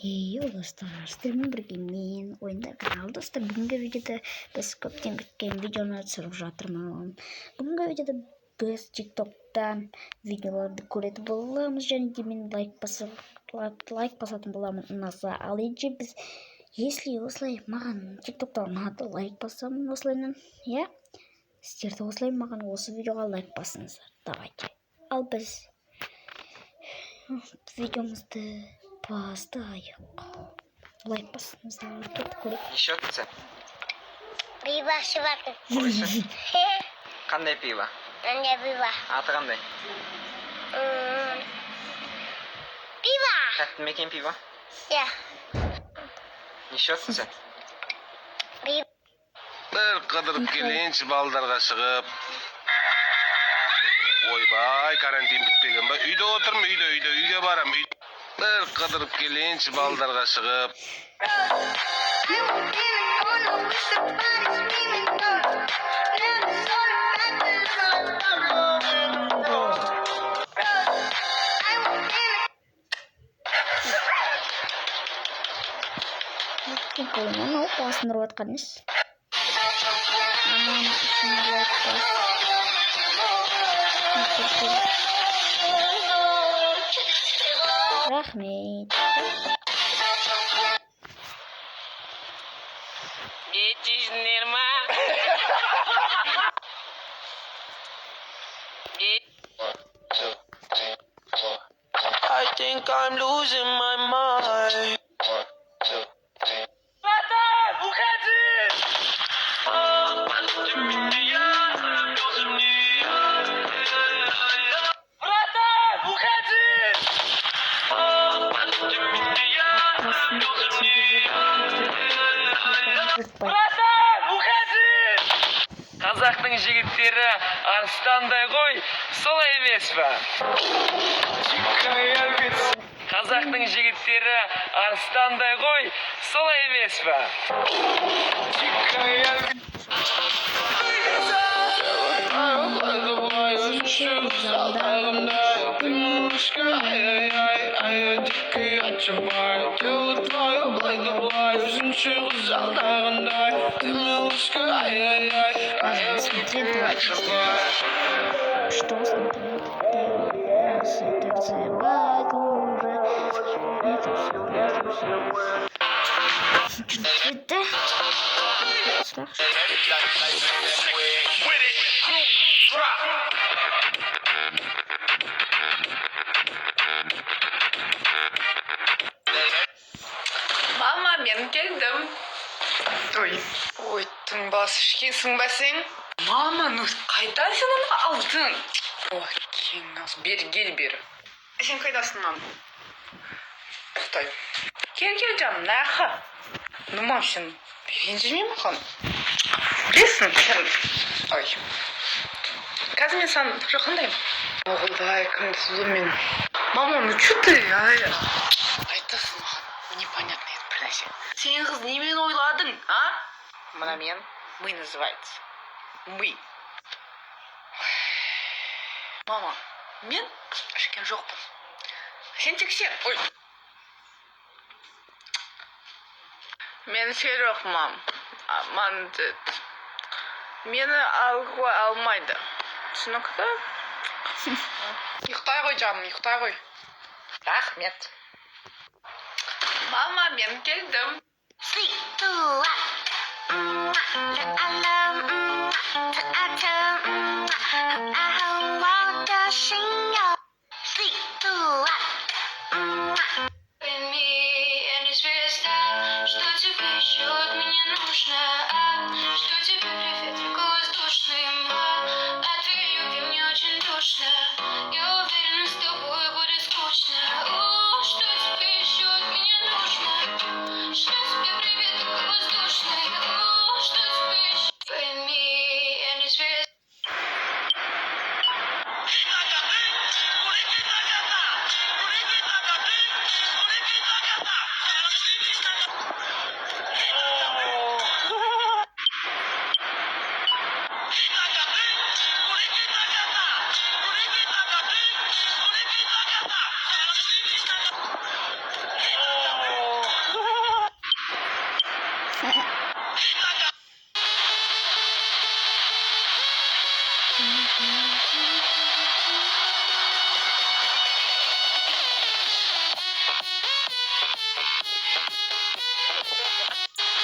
Hey dostlar, sizlerle birlikte men oyunda kanal dostlar. Бүгінгі videoda biz көптен күткен videoны түсіріп жатырмын. Бүгінгі videoda biz TikTok'tan videolарды көретін боламыз және де мен лайк басатын боламын ұнаса. Ал енді біз если осылай маған TikTok'та ұнады лайк басамын осылайынан, иә? Сіздер де осылай маған осы видеоға лайк басыңыздар. Давайте. Ал біз видеомызды бастайық. Лайк басыңыздар. Кеттік көрейік. Еще отца. Пиво шварты. Қандай пиво? Қандай пиво? Аты қандай? Пиво. Тәтті ме екен пиво? Иә. Неше отсың сен? Пиво. Bir қыдырып келейінші балдарға шығып. Ойбай, карантин бітпеген ба? Үйде отырмын, үйге барам. Bir қыдырып келейінші балдарға шығып. Oyunun o basındırып atқан еш. Aman şunu lайк бас. Рахмет. Geçişler mi? I think I'm losing my mind. Vatan, ukadı! Vatan, ukadı! Vatan, ukadı! Қазақтың жігіттері арыстандай ғой, солай емес пе? Қазақтың жігіттері арыстандай ғой, солай емес пе? Что смотреть? Это Mama, ben geldim. Ой, тыңбас ішкенсің ба сен? Мама, ну қайдан сен оны алдың? Ой, кеңназ, кел бері. Сен қайдасың, мам? Құтай. Кел жаным, нақы. Ну, мам, сен ренжіме маған. Білесің, сен... Ой. Қазір мен саған жақындаймын. Оғылдай, кімді сұлы мен. Мама, ну чё ты, айтасың маған, непонятно еді бір нәрсе. Сен қыз немен ойладың, а? Мына мен, мы называется. Мы. Мама, мен ішкен жоқпын. Сен тексер. Ой. Мен ішкен жоқ, мам. Мам деді. Мені алуға алмайды. Түсінікті? Ұйықтай ғой, жаным, ұйықтай ғой. Рахмет. Мама, мен келдім.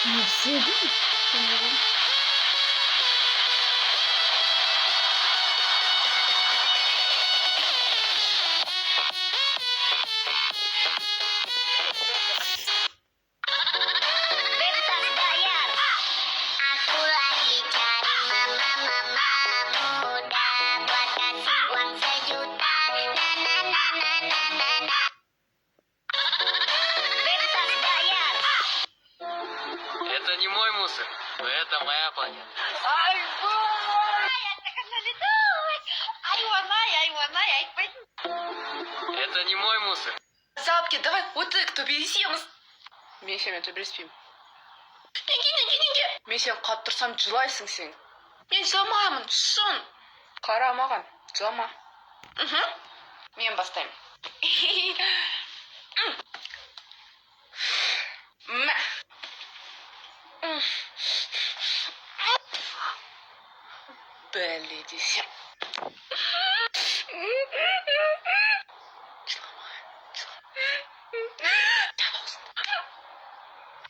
Nasıl değil mi? Sanırım. Bebas bayar. Aku lagi cari mama muda buat kasih uang 1 juta. Na na na na na na na. Bebas bayar. Это не мой мусор, это моя планета. Это не мой мусор. Запки, давай, вот это төбелесеміз. Мен сенімен төбелеспеймін. Неге? Мен сені қалып тұрсам жылайсың сен. Мен жыламаймын, шын. Қара маған, жылама. Мен бастаймын. Мә. Бәле десем.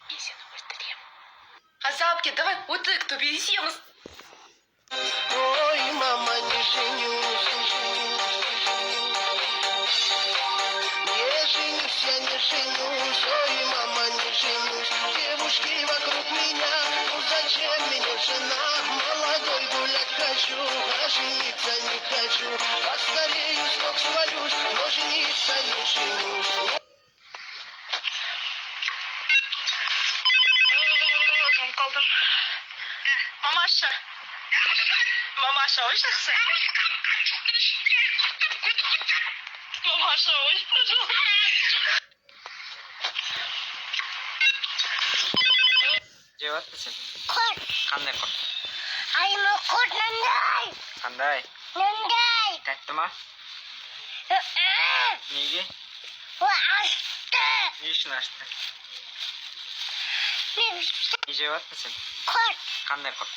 Мен сені өлтірем. Азапки, давай, вот это төбелесеміз. Ой, мама, не женюсь. Не женюсь, я не женюсь. Ой, мама, не женюсь. Девушки вокруг меня, ну зачем мне жена? Молодой гулять хочу, а жениться не хочу. Поскорее с ног свалюсь, но жениться не женюсь. Мамаша. Мамаша, ойшақсы. Мамаша, ой, пожалуйста. Жеваттысың? Kurt. Қандай құрт? Аймы kurt нандай. Қандай? Нандай. Тәтті ма? Неге? О, ашты. Не үшін ашты? Не жеваттысың? Kurt. Қандай құрт?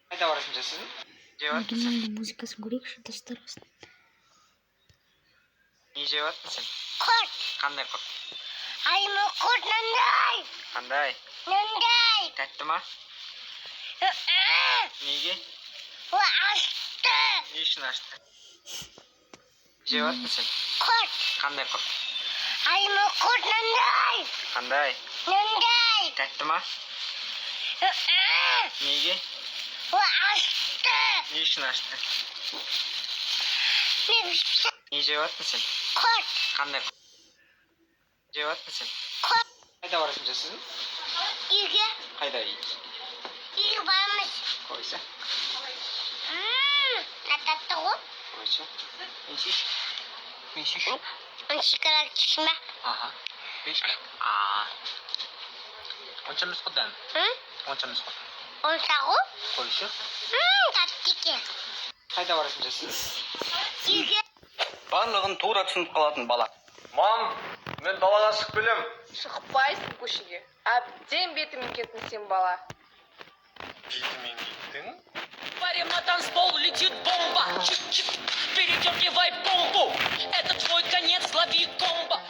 Қайда барасың жасың? Жеваттысың? Оригинальная музыка с Гурикши достарасың. Не жеваттысың? Kurt. Қандай құрт? Аймы kurt нандай. Қандай? Нандай. Тәтті ма? Неге? О, ашты. Не үшін ашты? Жеваттысың? Kurt. Қандай құрт? Аймы kurt нандай. Қандай? Нандай. Тәтті ма? Неге? О, ашты. Не үшін ашты? Не жеваттысың? Kurt. Қандай құрт? Жеваттысың? Kurt. Қайда барасың жасың? Үйге. Қайда үй? Үйге барамыз. Қойса? Нататты ғой. Қойса? Мен шеш? Мен шеш? Шикарак чешме. Аха. Беш? Оншамыз құдан? Оншамыз құдан? Онсағу. Қойса? Таттеке. Қайда барасың жасың? Үйге. Барлығын тура түсініп қалатын бала. Мам, мен далаға шығып келем. Шықпайсың көшеге. Әбден бетімен кеттің сен бала. Бетімен кеттің? Парим на танцпол, летит бомба. Чик-чик, передергивай помпу. Это твой конец, лови комбо.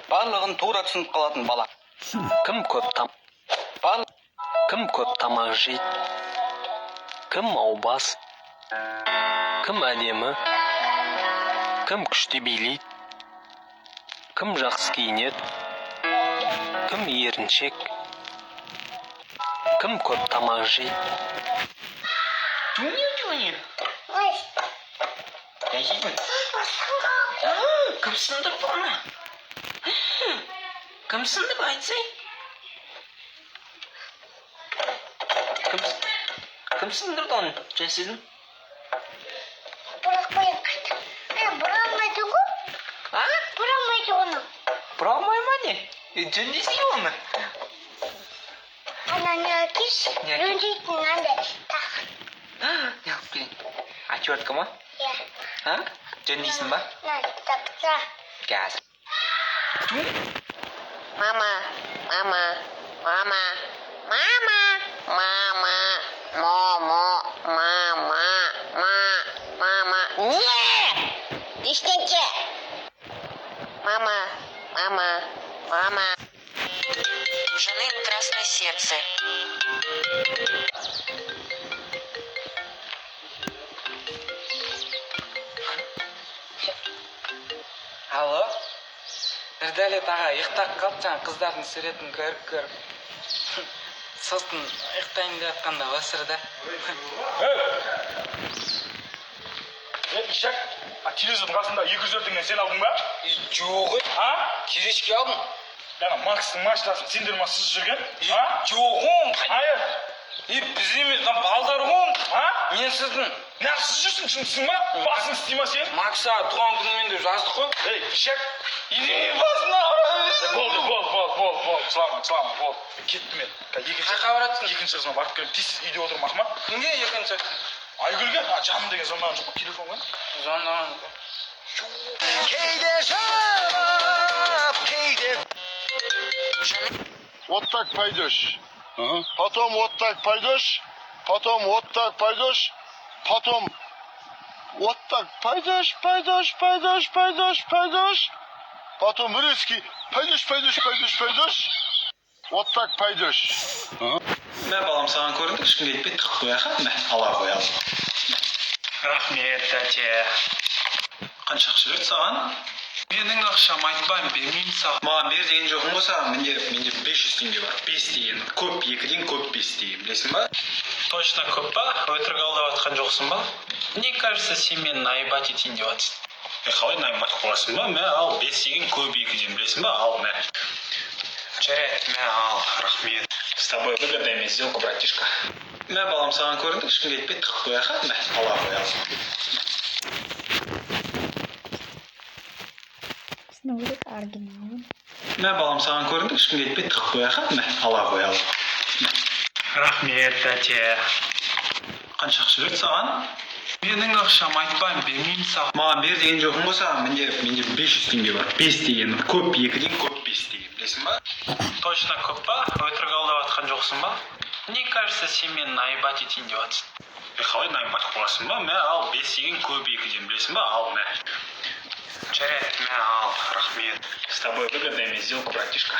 Барлығын тура түсініп қалатын бала. Кім көп тамақ жейді? Кім аубас? Кім әдемі? Кім күшті билейді? Кім жақсы киінеді? Кім еріншек? Кім көп тамақ жейді? Тюня. Ой. Я жеймін. Кім сындырды оны? Кім сындырды айтсай? Кім сындырды оны? Жасыдың? Бұрақ қойып қайты. Бұрамайды ғой. А? Бұрамайды оны. Бұралмай ма не? Жөндесей оны? Ана не әкеш? Не әкеш? Жөндейтін андай. Так. Не алып келейін? Отвертка ма? Иә. А? Жөндейсің ба? Тапса. Қазір. Мама. Мама. Мама. Мама. Мама. Момо. Мама. Мама. Не! Ештеңке. Мама. Мама. Мама. жены красное сердце. Алло? Нұрдәулет аға, ұйықтап қалып жаңа қыздардың суретін көріп. Сосын ұйықтайын деп жатқанда осырды. Ишак, телевизордың қасында 204 теңгені сен алдың ба? Жоқ, керешке алдым. Макстың машинасын сендер ма сыз жүрген? Жоқ, Айыр. біз емес, балдар ғон. Мен сіздің. Неғып сыз жүрсің, шынсың ба? Басың істей ма сен? Макса туған күнмен деп жаздық қой. Ишак. Басына Болды. Салама, болды. Кеттім мен. Қайқа баратсың? Екінші қызыма барып келем. Тез үйде отырмақ ма? Кімге екінші? Айгүлге? Жаным деген звондаған жоқ па? Телефон ғой? Звондаған. Кейде жауап, кейде Вот так пойдешь. Потом вот так пойдешь. Потом вот так пойдешь. Потом вот так пойдешь. Потом резкий пойдешь. Вот так пойдешь. Мә балам, саған көрінді, ешкімге етпей тықып қояқа, мә, ала қоялым. Рахмет, тәте. Қанша ақша берді саған? Менің ақшам айтпайым, бермеймін саған. Маған бер деген жоқың болса, менде 500 теңге бар. 5 деген көп, 2-ден көп 5 деген, білесің ба? Точно көп па? Өтірік алдап атқан жоқсың ба? Мне кажется, сен мені наебать етейін деп атсың. Қалай наибат қыласың ба? Мә, ал 5 деген көп 2-ден, білесің ба? Ал, мә. Жарайды, мә ал, рахмет. С тобой выгодная сделка, братишка. Мә, балам, саған көрінді, ешкімге етпей тықып қояқа, мә, ала қоялым. Снова оригинал. Мә, балам, саған көрінді, ешкімге етпей тықып қояқа, мә, ала қоялым. Рахмет, тәте. Қанша ақша берді саған? Менің ақшам айтпайым, бермеймін саған. Маған бер деген жоқың болса, менде 500 теңге бар. 5 деген көп, 2-ден көп 5 деген, білесің ба? Точно көп па? Өтірік алдап атқан жоқсың ба? Мне кажется, сен мені наебать етейін деп атсың. Қалай наибат қыласың ба? Мә, ал 5 деген көп 2-ден, білесің ба? Ал, мә. Жарайды, мә ал, рахмет. С тобой выгодная сделка, братишка.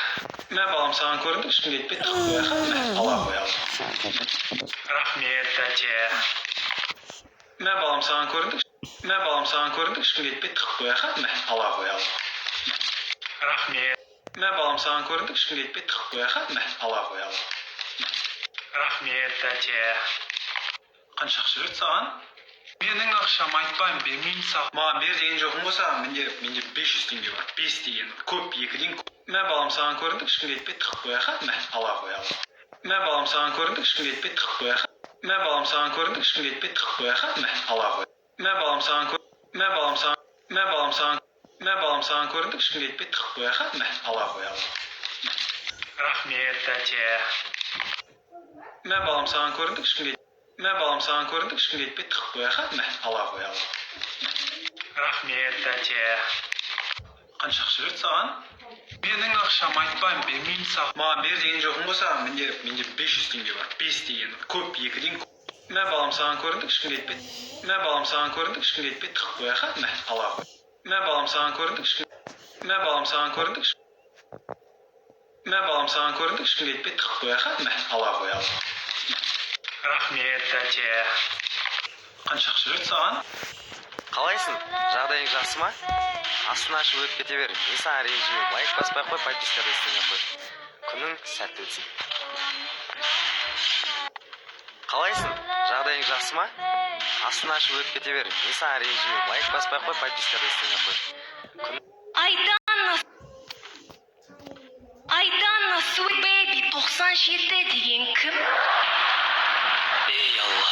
Мә, балам, саған көрінді, ешкімге етпей тықып қояқа, мә, ала қоялым. Рахмет, тәте. Мә, балам, саған көрінді, ешкімге етпей тықып қояқа, мә, ала қоялым. Рахмет. Мә, балам, саған көрінді, ешкімге етпей тықып қояқа, мә, ала қоялым. Рахмет, тәте. Қанша ақша берді саған? Менің ақшам айтпайым, бермеймін саған. Маған бер деген жоқың болса, менде 500 теңге бар. 5 деген көп, 2-ден көп. Мә, балам, саған көрінді, ешкімге етпей тықып қояқа, мә, ала қоялым. Мә, балам, саған көрінді, ешкімге етпей тықып қояқа. Мә, балам, саған көрінді, ешкімге етпей тықып қояқа, мә, ала қоялым. Мә, балам, саған көрінді, ешкімге етпей тықып қояқа, мә, ала қоялым. Рахмет, тәте. Мә, балам, саған көрінді, ешкімге етпей тықып қояқа, мә, ала қоялым. Рахмет, тәте. Қанша ақша берді саған? Менің ақшам айтпайым, бермеймін саған. Маған бер деген жоқың болса, менде 500 теңге бар. 5 деген көп, 2-ден көп. Мә, балам, саған көрінді, ешкімге етпей тықып қояқа, мә, ала қоялым. Мә, балам, саған көрінді, ешкімге етпей тықып қояқа, мә, ала қоялым. Рахмет, тәте. Қанша ақша берді саған? Қалайсың? Жағдайың жақсы ма? Астын ашып өтіп кете бер. Мен саған ренжімеймін. Лайк баспай қой, подпискада істемей қой. Күнің сәтті өтсін. Қалайсың? Жағдайың жақсы ма? Астын ашып өтіп кете бер. Мен саған ренжімеймін. Лайк баспай қой, подпискада істемей қой. Айдана, sweet baby 97 деген кім? Ей Алла,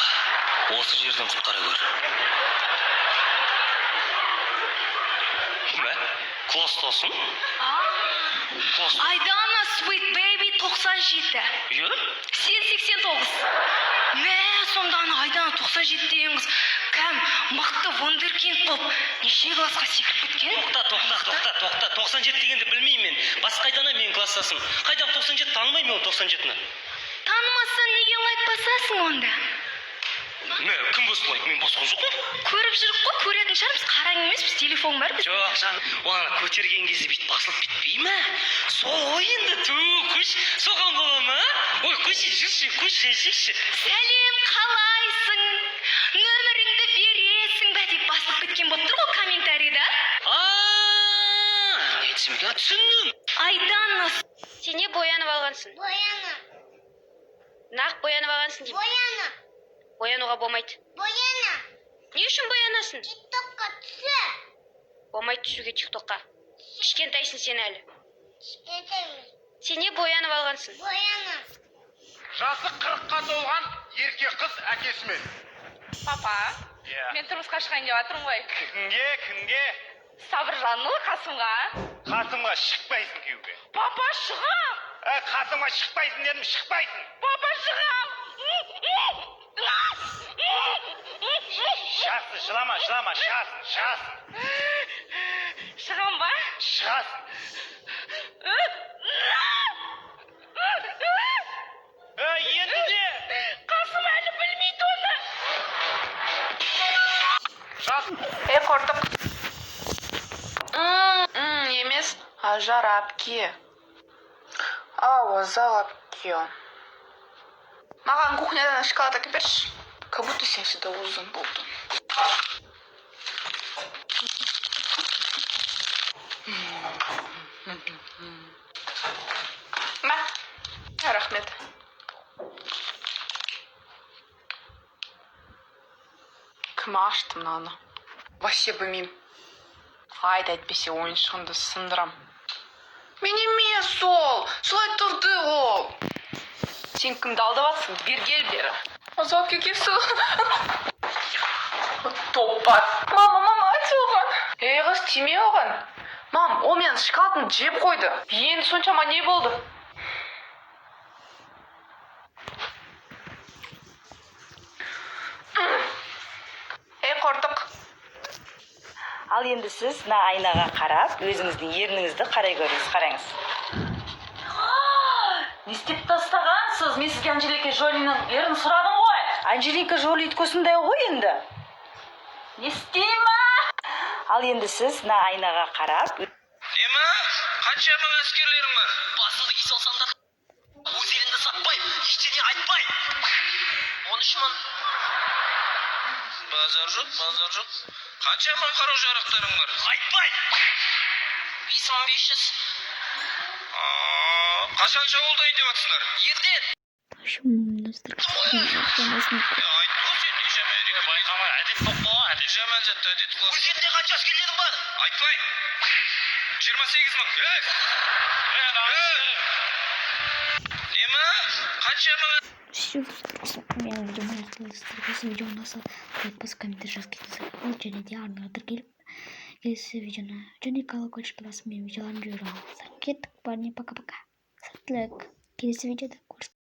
осы жерден құтқара көр. Мә, класстасың? Айдана, sweet baby 97. Үйі? Сен 89. Мә, сонда Айдана 97 деген қыз кәм мықты вундеркинд болып неше классқа секіріп кеткен? Тоқта, 97 дегенді білмеймін мен. Басқа Айдана мен класстасың. Қайдағы 97 танымаймын мен 97-ні. Танымасаң неге лайк басасың онда? Мә, кім басты лайк? Мен басқан жоқпын. Көріп жүрік қой, көретін шығармыз, қараң емеспіз, телефон бар біз. Жоқ, жан, оны көтерген кезде бүйтіп басылып кетпей ме? Сол ойынды көш соған бола ма? Ой, көше жүрші, көшешікші. Сәлем, қалайсың? Нөміріңді бересің бе деп басылып кеткен болып тұр ғой комментарийда. Не түсінбеген? Түсіндім. Айдана. Сен не боянып алғансың? Бояна. Нақ боянып алғансың деймін. Бояна. Боянуға болмайды. Бояна. Не үшін боянасың? Тиктокқа түсі. Болмайды түсуге тиктокқа. Кішкентайсың сен әлі. Кішкентаймын. Сен не боянып алғансың? Бояна. Жасы 40-қа толған еркек қыз әкесімен. Папа, Иә. мен тұрмысқа шығайын деп жатырмын ғой. Кімге? Сабыржанұлы Қасымға. Қасымға шықпайсың күйеуге. Папа, шығам. Қасымға шықпайсың дедім, шықпайсың. Папа, шығам. Шағсың, жылама, шығасың. Шығам ба? Шығасың. Енді де. Қасым әлі білмейді оны. Қортық. Емес, жарап ке. Залап ке. Маған кухнядан шоколад әкеп берші. Как будто сен всегда uzun болдың. Рахмет. Кім ашты мынаны? Вообще білмеймін. Әйтпесе ойыншығымды сындырам. Мен емес ол. Солай тұрды ол. Сен кімді алдаватсың? Бергел бері. Азап кекесі. Топпас. Мама, айтшы оған. Қыз, тиме оған. Мам, ол менің шоколадымды жеп қойды. Енді соншама не болды? Қортық. Ал енді сіз мына айнаға қарап, өзіңіздің ерніңізді қарай көріңіз, қараңыз. Не істеп тастағансыз? Мен сізге Анжелика Жолиның ерін сұрадым ғой. Анжелика Жоли иткосындай ғой енді. Не істеймін? Ал енді сіз мына айнаға қарап, Ема, қанша мың әскерлерің бар? Басылды кей салсаңдар. Өз еліңді сатпай, ештеңе айтпай. 13 мың. Базар жоқ. Қанша мың қару-жарақтарың бар? Айтпай. 5500. Қашан шабуылдайын деп жатсыңдар? Ертең. Байқамай, әдет болып қала, әдет. Жаман жатты, әдет қыласың. Өз еліңде қанша әскерлерің бар? Айтпай. 28 мың. Ема, қанша мың? Все, менің видеома келесі видео ұнаса лайк басып комментарий жазып кетіңіздер. Және де арнаға тіркеліп келесі видеоны және колокольчикті басып менің видеоларымды көре аласыздар. Кеттік, парни, пока-пока. Сәттілік. Келесі видеода көрісеміз.